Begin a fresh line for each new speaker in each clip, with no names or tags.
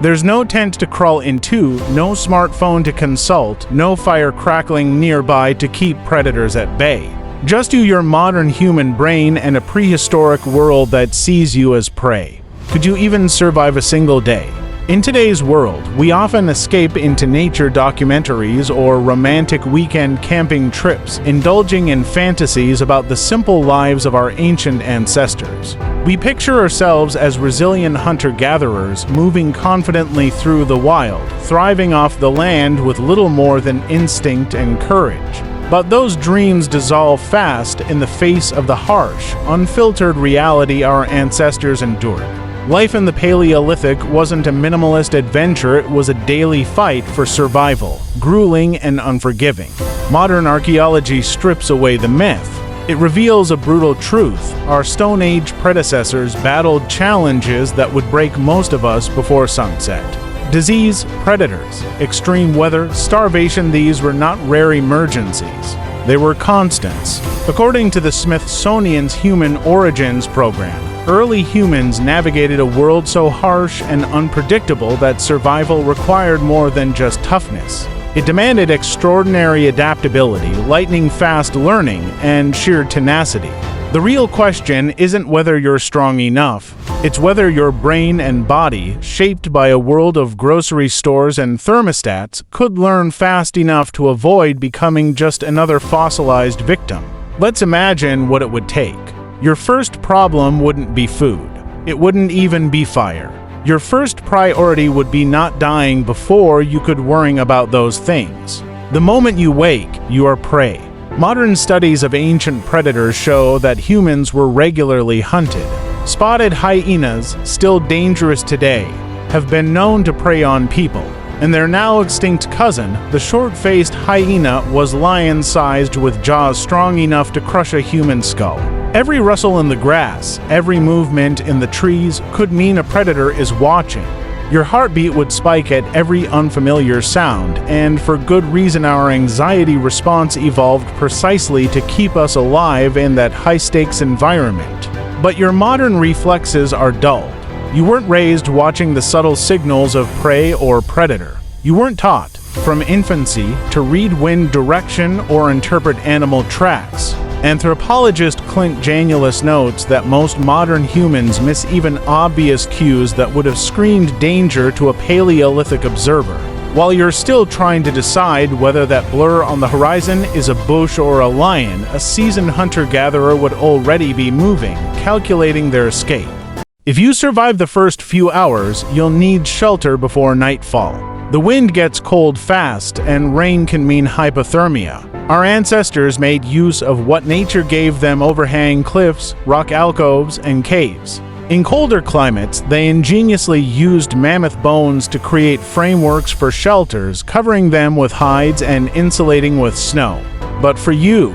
There's no tent to crawl into, no smartphone to consult, no fire crackling nearby to keep predators at bay. Just you, your modern human brain, and a prehistoric world that sees you as prey. Could you even survive a single day? In today's world, we often escape into nature documentaries or romantic weekend camping trips, indulging in fantasies about the simple lives of our ancient ancestors. We picture ourselves as resilient hunter-gatherers, moving confidently through the wild, thriving off the land with little more than instinct and courage. But those dreams dissolve fast in the face of the harsh, unfiltered reality our ancestors endured. Life in the Paleolithic wasn't a minimalist adventure, it was a daily fight for survival, grueling and unforgiving. Modern archaeology strips away the myth. It reveals a brutal truth. Our Stone Age predecessors battled challenges that would break most of us before sunset. Disease, predators, extreme weather, starvation, these were not rare emergencies. They were constants. According to the Smithsonian's Human Origins program, early humans navigated a world so harsh and unpredictable that survival required more than just toughness. It demanded extraordinary adaptability, lightning-fast learning, and sheer tenacity. The real question isn't whether you're strong enough, it's whether your brain and body, shaped by a world of grocery stores and thermostats, could learn fast enough to avoid becoming just another fossilized victim. Let's imagine what it would take. Your first problem wouldn't be food. It wouldn't even be fire. Your first priority would be not dying before you could worry about those things. The moment you wake, you are prey. Modern studies of ancient predators show that humans were regularly hunted. Spotted hyenas, still dangerous today, have been known to prey on people, and their now extinct cousin, the short-faced hyena, was lion-sized with jaws strong enough to crush a human skull. Every rustle in the grass, every movement in the trees could mean a predator is watching. Your heartbeat would spike at every unfamiliar sound, and for good reason our anxiety response evolved precisely to keep us alive in that high-stakes environment. But your modern reflexes are dulled. You weren't raised watching the subtle signals of prey or predator. You weren't taught, from infancy, to read wind direction or interpret animal tracks. Anthropologist Clint Janulus notes that most modern humans miss even obvious cues that would have screamed danger to a Paleolithic observer. While you're still trying to decide whether that blur on the horizon is a bush or a lion, a seasoned hunter-gatherer would already be moving, calculating their escape. If you survive the first few hours, you'll need shelter before nightfall. The wind gets cold fast, and rain can mean hypothermia. Our ancestors made use of what nature gave them: overhang cliffs, rock alcoves, and caves. In colder climates, they ingeniously used mammoth bones to create frameworks for shelters, covering them with hides and insulating with snow. But for you,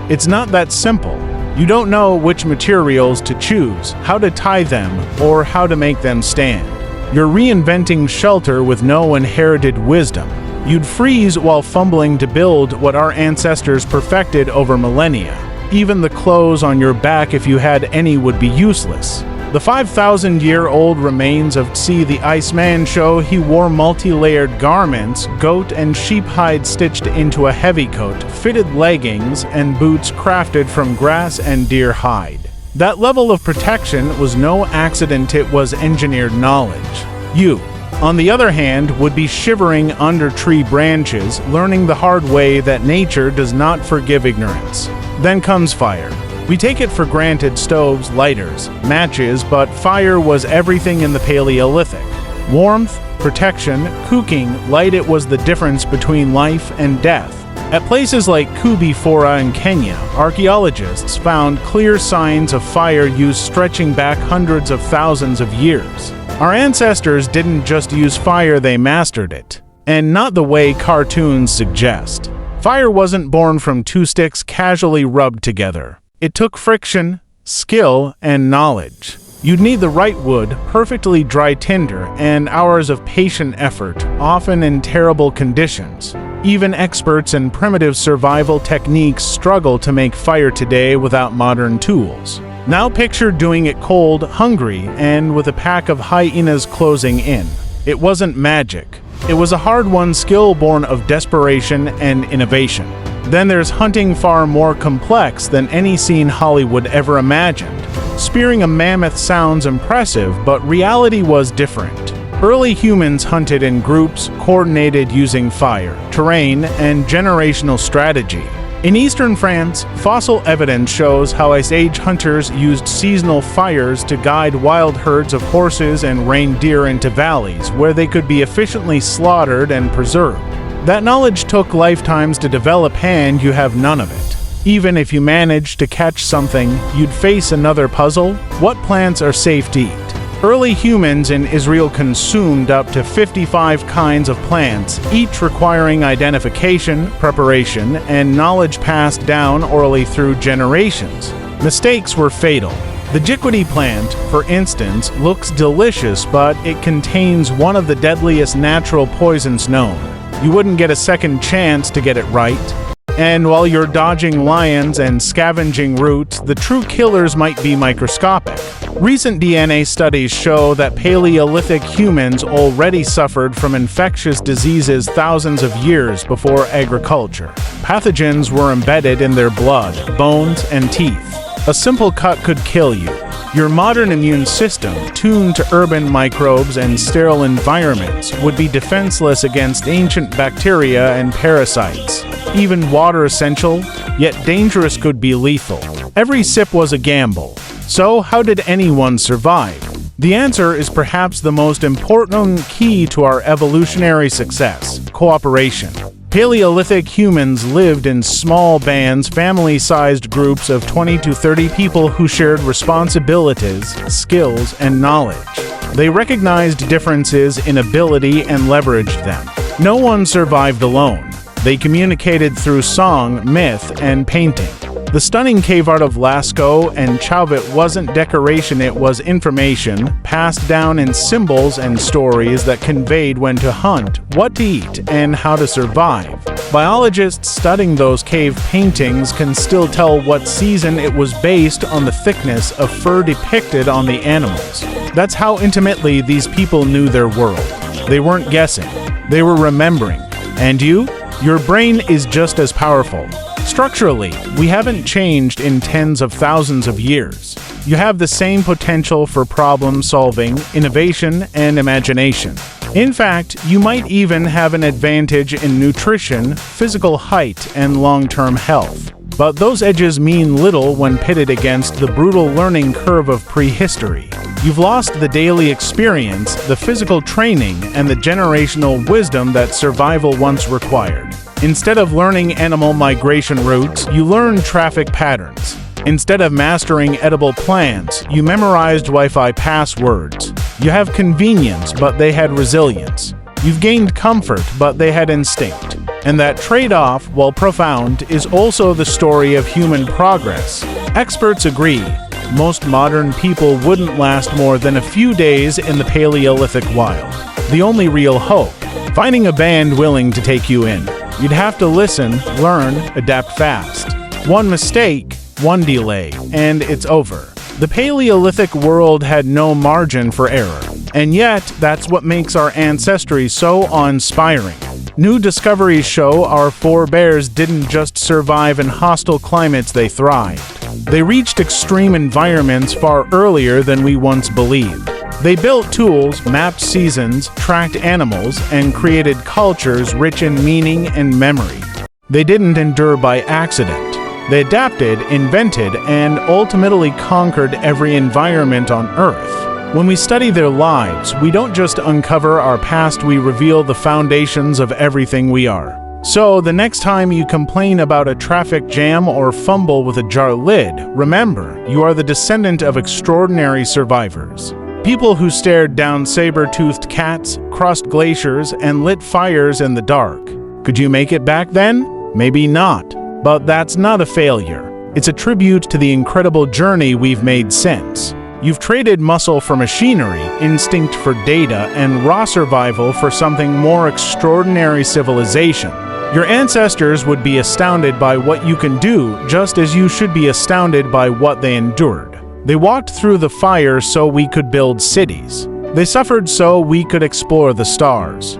it's not that simple. You don't know which materials to choose, how to tie them, or how to make them stand. You're reinventing shelter with no inherited wisdom. You'd freeze while fumbling to build what our ancestors perfected over millennia. Even the clothes on your back, if you had any, would be useless. The 5,000-year-old remains of Tsi the Iceman show he wore multi-layered garments, goat and sheep hide stitched into a heavy coat, fitted leggings, and boots crafted from grass and deer hide. That level of protection was no accident, it was engineered knowledge. You, on the other hand, would be shivering under tree branches, learning the hard way that nature does not forgive ignorance. Then comes fire. We take it for granted: stoves, lighters, matches, but fire was everything in the Paleolithic. Warmth, protection, cooking, light, it was the difference between life and death. At places like Kubi Fora in Kenya, archaeologists found clear signs of fire use stretching back hundreds of thousands of years. Our ancestors didn't just use fire, they mastered it. And not the way cartoons suggest. Fire wasn't born from two sticks casually rubbed together. It took friction, skill, and knowledge. You'd need the right wood, perfectly dry tinder, and hours of patient effort, often in terrible conditions. Even experts in primitive survival techniques struggle to make fire today without modern tools. Now picture doing it cold, hungry, and with a pack of hyenas closing in. It wasn't magic. It was a hard-won skill born of desperation and innovation. Then there's hunting, far more complex than any scene Hollywood ever imagined. Spearing a mammoth sounds impressive, but reality was different. Early humans hunted in groups, coordinated using fire, terrain, and generational strategy. In eastern France, fossil evidence shows how Ice Age hunters used seasonal fires to guide wild herds of horses and reindeer into valleys where they could be efficiently slaughtered and preserved. That knowledge took lifetimes to develop, and you have none of it. Even if you managed to catch something, you'd face another puzzle: what plants are safe to eat? Early humans in Israel consumed up to 55 kinds of plants, each requiring identification, preparation, and knowledge passed down orally through generations. Mistakes were fatal. The jiquity plant, for instance, looks delicious, but it contains one of the deadliest natural poisons known. You wouldn't get a second chance to get it right. And while you're dodging lions and scavenging roots, the true killers might be microscopic. Recent DNA studies show that Paleolithic humans already suffered from infectious diseases thousands of years before agriculture. Pathogens were embedded in their blood, bones, and teeth. A simple cut could kill you. Your modern immune system, tuned to urban microbes and sterile environments, would be defenseless against ancient bacteria and parasites. Even water essential, yet dangerous, could be lethal. Every sip was a gamble. So, how did anyone survive? The answer is perhaps the most important key to our evolutionary success: cooperation. Paleolithic humans lived in small bands, family-sized groups of 20 to 30 people who shared responsibilities, skills, and knowledge. They recognized differences in ability and leveraged them. No one survived alone. They communicated through song, myth, and painting. The stunning cave art of Lascaux and Chauvet wasn't decoration, it was information, passed down in symbols and stories that conveyed when to hunt, what to eat, and how to survive. Biologists studying those cave paintings can still tell what season it was based on the thickness of fur depicted on the animals. That's how intimately these people knew their world. They weren't guessing, they were remembering. And you? Your brain is just as powerful. Structurally, we haven't changed in tens of thousands of years. You have the same potential for problem solving, innovation, and imagination. In fact, you might even have an advantage in nutrition, physical height, and long-term health. But those edges mean little when pitted against the brutal learning curve of prehistory. You've lost the daily experience, the physical training, and the generational wisdom that survival once required. Instead of learning animal migration routes, you learned traffic patterns. Instead of mastering edible plants, you memorized Wi-Fi passwords. You have convenience, but they had resilience. You've gained comfort, but they had instinct. And that trade-off, while profound, is also the story of human progress. Experts agree. Most modern people wouldn't last more than a few days in the Paleolithic wild. The only real hope: finding a band willing to take you in. You'd have to listen, learn, adapt fast. One mistake, one delay, and it's over. The Paleolithic world had no margin for error. And yet, that's what makes our ancestry so awe-inspiring. New discoveries show our forebears didn't just survive in hostile climates, they thrived. They reached extreme environments far earlier than we once believed. They built tools, mapped seasons, tracked animals, and created cultures rich in meaning and memory. They didn't endure by accident. They adapted, invented, and ultimately conquered every environment on Earth. When we study their lives, we don't just uncover our past, we reveal the foundations of everything we are. So, the next time you complain about a traffic jam or fumble with a jar lid, remember, you are the descendant of extraordinary survivors. People who stared down saber-toothed cats, crossed glaciers, and lit fires in the dark. Could you make it back then? Maybe not. But that's not a failure. It's a tribute to the incredible journey we've made since. You've traded muscle for machinery, instinct for data, and raw survival for something more extraordinary: civilization. Your ancestors would be astounded by what you can do, just as you should be astounded by what they endured. They walked through the fire so we could build cities. They suffered so we could explore the stars.